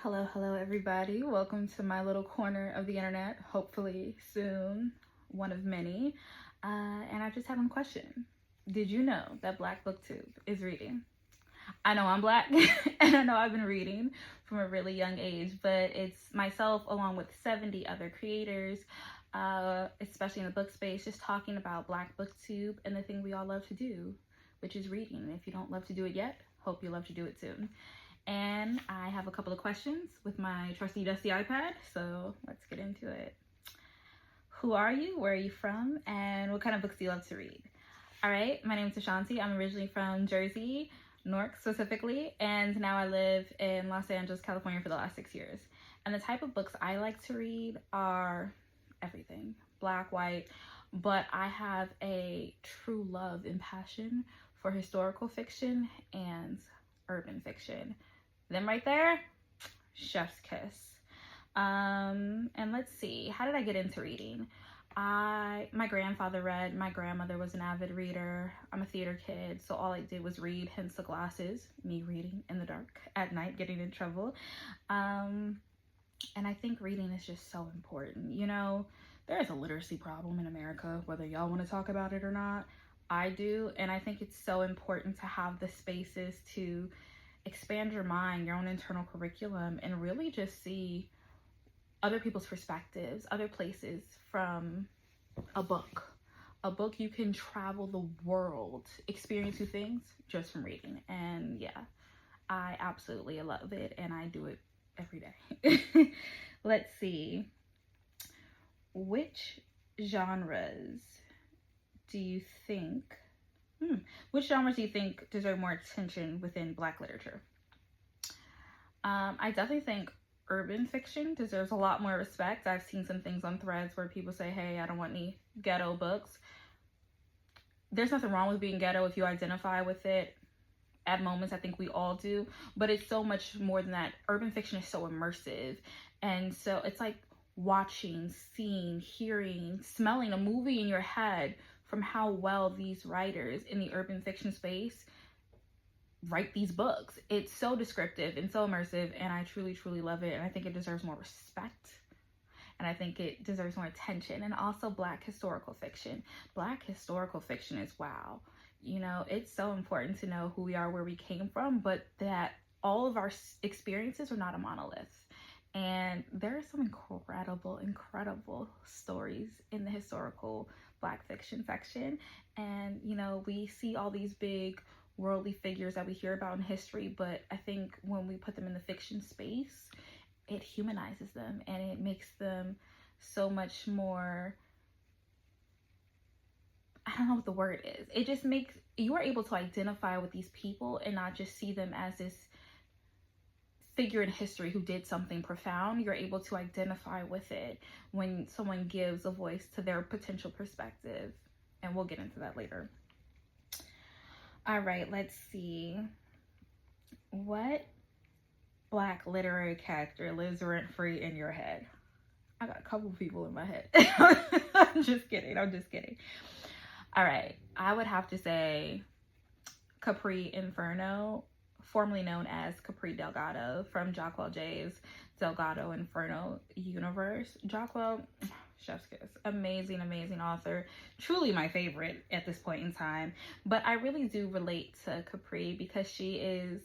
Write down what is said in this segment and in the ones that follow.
Hello everybody. Welcome to my little corner of the internet. Hopefully soon, one of many. And I just have one question. Did you know that Black BookTube is reading? I know I'm Black and I know I've been reading from a really young age, but it's myself along with 70 other creators, especially in the book space, just talking about Black BookTube and the thing we all love to do, which is reading. And if you don't love to do it yet, hope you love to do it soon. And I have a couple of questions with my trusty dusty iPad, so let's get into it. Who are you? Where are you from? And what kind of books do you love to read? All right, my name is Ashanti. I'm originally from Jersey, Newark specifically, and now I live in Los Angeles, California for the last 6 years. And the type of books I like to read are everything, Black, white, but I have a true love and passion for historical fiction and urban fiction. Them right there, chef's kiss. And let's see, how did I get into reading? My grandfather read, my grandmother was an avid reader. I'm a theater kid, so all I did was read, hence the glasses, me reading in the dark at night, getting in trouble. And I think reading is just so important. You know, there is a literacy problem in America, whether y'all want to talk about it or not. I do, and I think it's so important to have the spaces to expand your mind, your own internal curriculum, and really just see other people's perspectives, other places from a book. A book, you can travel the world, experience new things just from reading. And yeah, I absolutely love it, and I do it every day. Let's see. Which genres do you think deserve more attention within Black literature? I definitely think urban fiction deserves a lot more respect. I've seen some things on threads where people say, hey, I don't want any ghetto books. There's nothing wrong with being ghetto if you identify with it. At moments, I think we all do, but it's so much more than that. Urban fiction is so immersive, and so it's like watching, seeing, hearing, smelling a movie in your head from how well these writers in the urban fiction space write these books. It's so descriptive and so immersive, and I truly love it, and I think it deserves more respect, and I think it deserves more attention. And also Black historical fiction. Black historical fiction is wow. You know, it's so important to know who we are, where we came from, but that all of our experiences are not a monolith. And there are some incredible stories in the historical Black fiction section. And, you know, we see all these big worldly figures that we hear about in history, but I think when we put them in the fiction space, it humanizes them and it makes them so much more, I don't know what the word is. It just makes you are able to identify with these people and not just see them as this figure in history who did something profound. You're able to identify with it when someone gives a voice to their potential perspective. And we'll get into that later. All right, let's see. What Black literary character lives rent-free in your head? I got a couple people in my head. I'm just kidding. All right, I would have to say Capri Inferno, formerly known as Capri Delgado, from Jacquel J's Delgado Inferno universe. Jacquel, chef's kiss, amazing author, truly my favorite at this point in time. But I really do relate to Capri because she is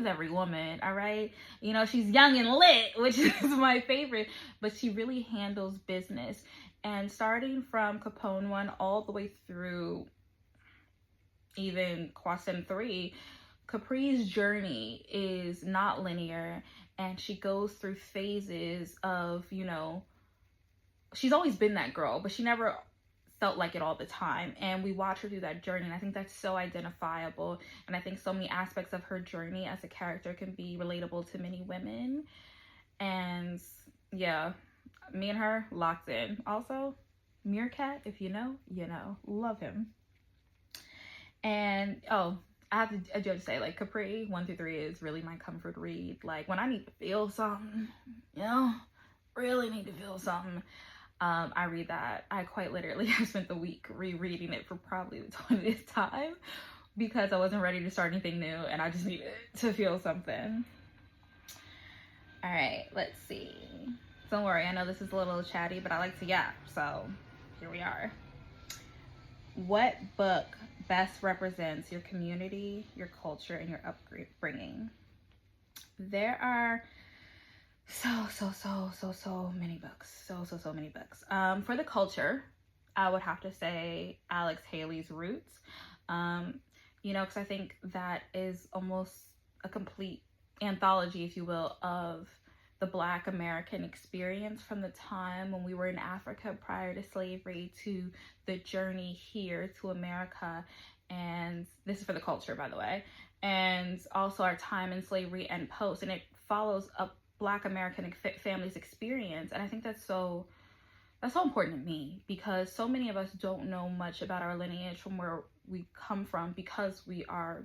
every woman, all right? You know, she's young and lit, which is my favorite, but she really handles business. And starting from Capone 1 all the way through even Quasim 3, Capri's journey is not linear, and she goes through phases of, you know, she's always been that girl, but she never felt like it all the time. And we watch her through that journey, and I think that's so identifiable. And I think so many aspects of her journey as a character can be relatable to many women. And yeah, me and her locked in. Also, Meerkat, if you know, you know, love him. And I just say, like, Capri 1 through 3 is really my comfort read. Like, when I need to feel something, you know, really need to feel something, I read that. I quite literally have spent the week rereading it for probably the 20th time because I wasn't ready to start anything new and I just needed to feel something. All right, let's see. Don't worry, I know this is a little chatty, but I like to yap, so here we are. What book best represents your community, your culture, and your upbringing? There are so many books. So many books. For the culture, I would have to say Alex Haley's Roots. Because I think that is almost a complete anthology, if you will, of the Black American experience from the time when we were in Africa prior to slavery to the journey here to America. And this is for the culture, by the way. And also our time in slavery and post. And it follows a Black American family's experience. And I think that's so important to me, because so many of us don't know much about our lineage from where we come from, because we are,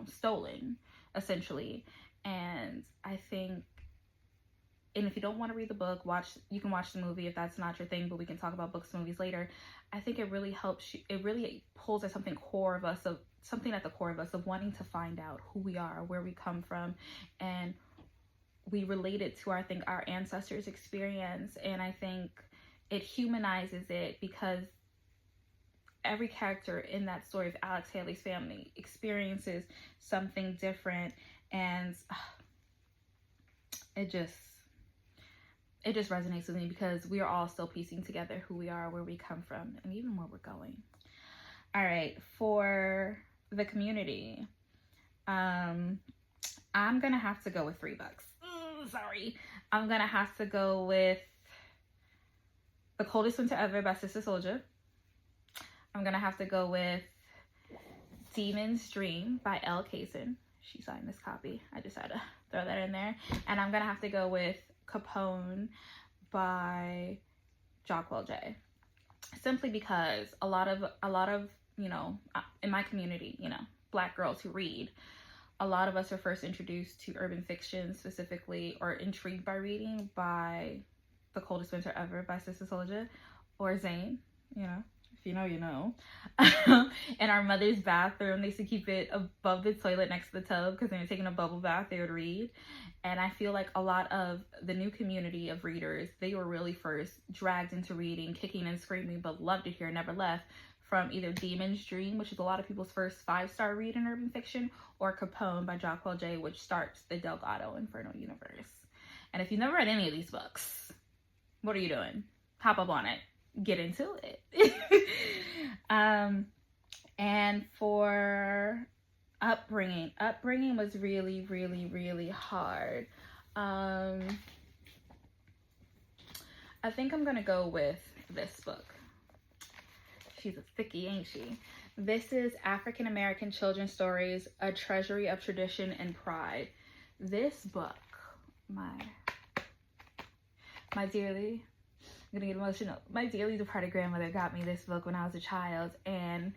stolen, essentially. And I think, and if you don't want to read the book, you can watch the movie if that's not your thing, but we can talk about books and movies later. I think it really helps you, it really pulls at something at the core of us of wanting to find out who we are, where we come from, and we relate it to our ancestors' experience. And I think it humanizes it, because every character in that story of Alex Haley's family experiences something different, and it just resonates with me, because we are all still piecing together who we are, where we come from, and even where we're going. All right, for the community, I'm gonna have to go with 3 books. Sorry. I'm gonna have to go with The Coldest Winter Ever by Sister Souljah. I'm gonna have to go with Demon's Dream by Elle Kaysen. She signed this copy. I just had to throw that in there. And I'm gonna have to go with Capone by Jacquel J. Simply because a lot of in my community, Black girls who read, a lot of us are first introduced to urban fiction specifically, or intrigued by reading, by The Coldest Winter Ever by Sister Souljah, or Zane, if you know, you know. In our mother's bathroom, they used to keep it above the toilet next to the tub, because when they were taking a bubble bath, they would read. And I feel like a lot of the new community of readers, they were really first dragged into reading, kicking and screaming, but loved it here, never left, from either Demon's Dream, which is a lot of people's first 5-star read in urban fiction, or Capone by Jacquel J, which starts the Delgado Inferno universe. And if you've never read any of these books, what are you doing? Hop up on it. Get into it. And for upbringing was really hard. I think I'm gonna go with this book. She's a thickie, ain't she? This is African American Children's Stories, A Treasury of Tradition and Pride. This book, my dearly, I'm gonna get emotional. My dearly departed grandmother got me this book when I was a child, and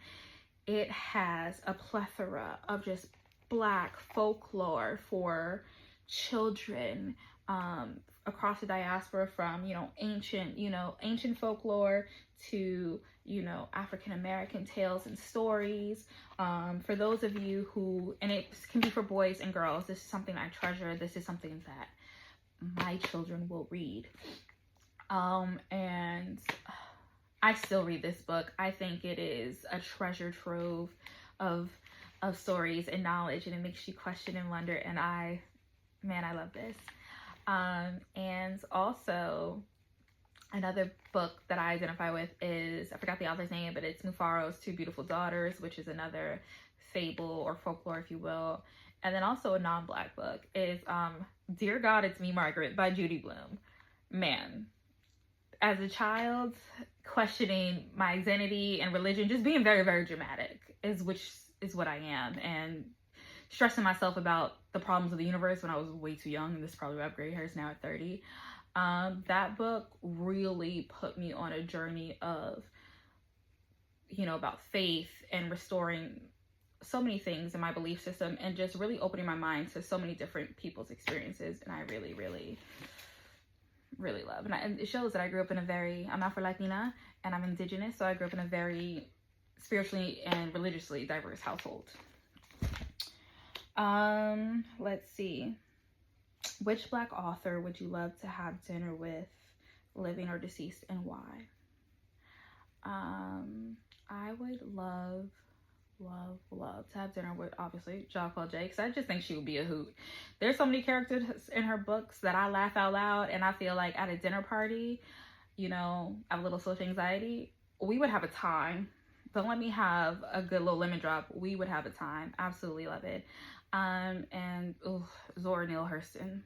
it has a plethora of just Black folklore for children across the diaspora, from ancient folklore to African American tales and stories. For those of you who, and it can be for boys and girls, this is something I treasure. This is something that my children will read. And I still read this book. I think it is a treasure trove of stories and knowledge, and it makes you question and wonder. And I love this. And also, another book that I identify with is, I forgot the author's name, but it's Mufaro's Two Beautiful Daughters, which is another fable or folklore, if you will. And then also a non-Black book is Dear God, It's Me, Margaret by Judy Blume. Man, as a child, questioning my identity and religion, just being very, very dramatic is what I am, and stressing myself about the problems of the universe when I was way too young, and this is probably why I have gray hairs now at 30. That book really put me on a journey of, about faith and restoring so many things in my belief system, and just really opening my mind to so many different people's experiences. And I really, really, really love. And it shows that I grew up in I'm Afro-Latina and I'm Indigenous, so I grew up in a very spiritually and religiously diverse household. Let's see. Which Black author would you love to have dinner with, living or deceased, and why? I would love to have dinner with, obviously, Jacques J, because I just think she would be a hoot. There's so many characters in her books that I laugh out loud, and I feel like at a dinner party, you know, I have a little social anxiety, we would have a time. Don't let me have a good little lemon drop. We would have a time. Absolutely love it. And Zora Neale Hurston.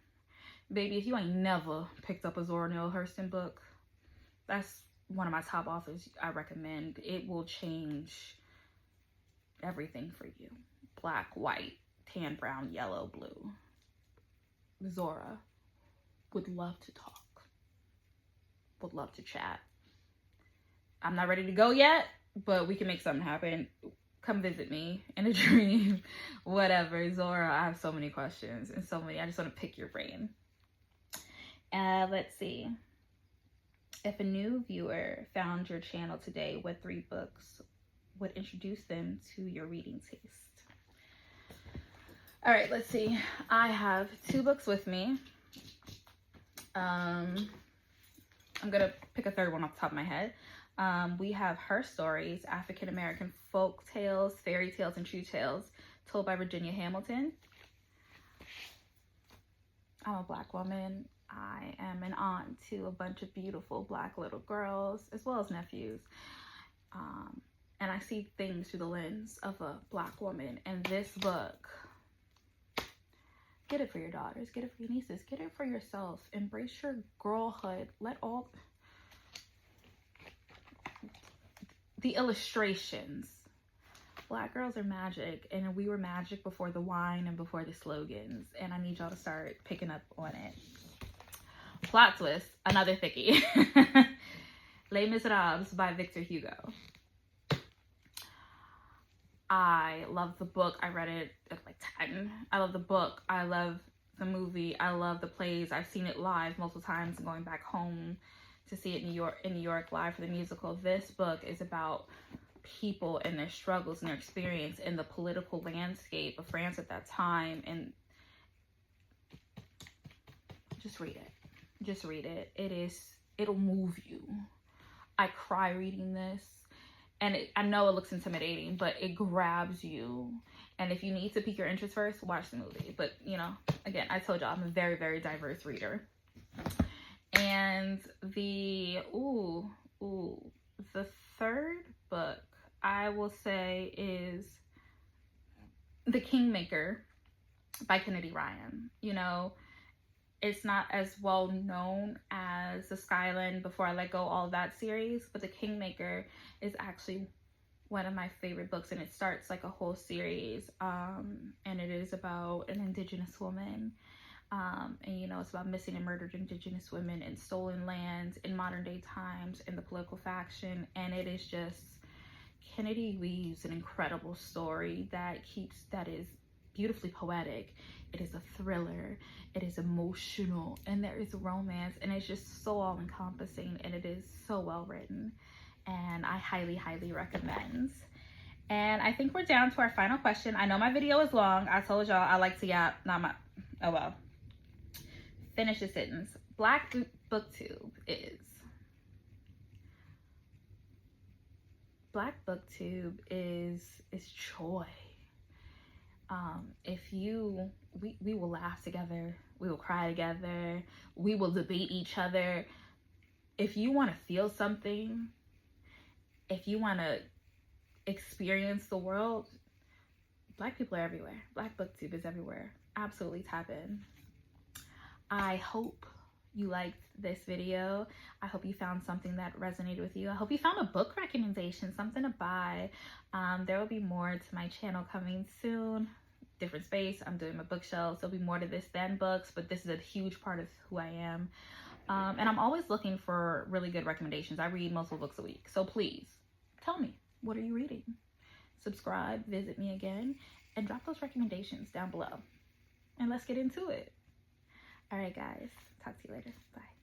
Baby, if you ain't never picked up a Zora Neale Hurston book, that's one of my top authors I recommend. It will change everything for you. Black, white, tan, brown, yellow, blue. Zora would love to talk. Would love to chat. I'm not ready to go yet, but we can make something happen. Come visit me in a dream. Whatever. Zora, I have so many questions and so many. I just want to pick your brain. Let's see. If a new viewer found your channel today, what 3 books would introduce them to your reading taste? All right, let's see. I have 2 books with me. I'm gonna pick a third one off the top of my head. We have Her Stories, African American Folk Tales, Fairy Tales, and True Tales, told by Virginia Hamilton. I'm a Black woman. I am an aunt to a bunch of beautiful Black little girls, as well as nephews. And I see things through the lens of a Black woman. And this book, get it for your daughters, get it for your nieces, get it for yourself. Embrace your girlhood. Let all the illustrations. Black girls are magic, and we were magic before the wine and before the slogans. And I need y'all to start picking up on it. Plot twist, another thickie. Les Miserables by Victor Hugo. I love the book. I read it at like 10. I love the book. I love the movie. I love the plays. I've seen it live multiple times and going back home to see it in New York live for the musical. This book is about people and their struggles and their experience in the political landscape of France at that time. And just read it. Just read it. It'll move you. I cry reading this. And I know it looks intimidating, but it grabs you. And if you need to pique your interest first, watch the movie. But, you know, again, I told y'all I'm a very, very diverse reader. And the third book I will say is The Kingmaker by Kennedy Ryan. You know, it's not as well known as The Skyland, Before I Let Go, all of that series, but The Kingmaker is actually one of my favorite books, and it starts like a whole series, and it is about an Indigenous woman, and you know, it's about missing and murdered Indigenous women in stolen lands in modern day times in the political faction. And it is just, Kennedy weaves an incredible story that is beautifully poetic. It is a thriller, it is emotional, and there is romance, and it's just so all-encompassing, and it is so well written, and I highly, highly recommend. And I think we're down to our final question. I know my video is long. I told y'all I like to yap. Oh well. Finish the sentence. Black BookTube is joy. We will laugh together, we will cry together, we will debate each other. If you want to feel something, if you want to experience the world, Black people are everywhere. Black BookTube is everywhere. Absolutely tap in. I hope you liked this video. I hope you found something that resonated with you. I hope you found a book recommendation, something to buy. There will be more to my channel coming soon. Different space. I'm doing my bookshelves. There'll be more to this than books, but this is a huge part of who I am. And I'm always looking for really good recommendations. I read multiple books a week. So please tell me, what are you reading? Subscribe, visit me again, and drop those recommendations down below. And let's get into it. All right, guys. Talk to you later. Bye.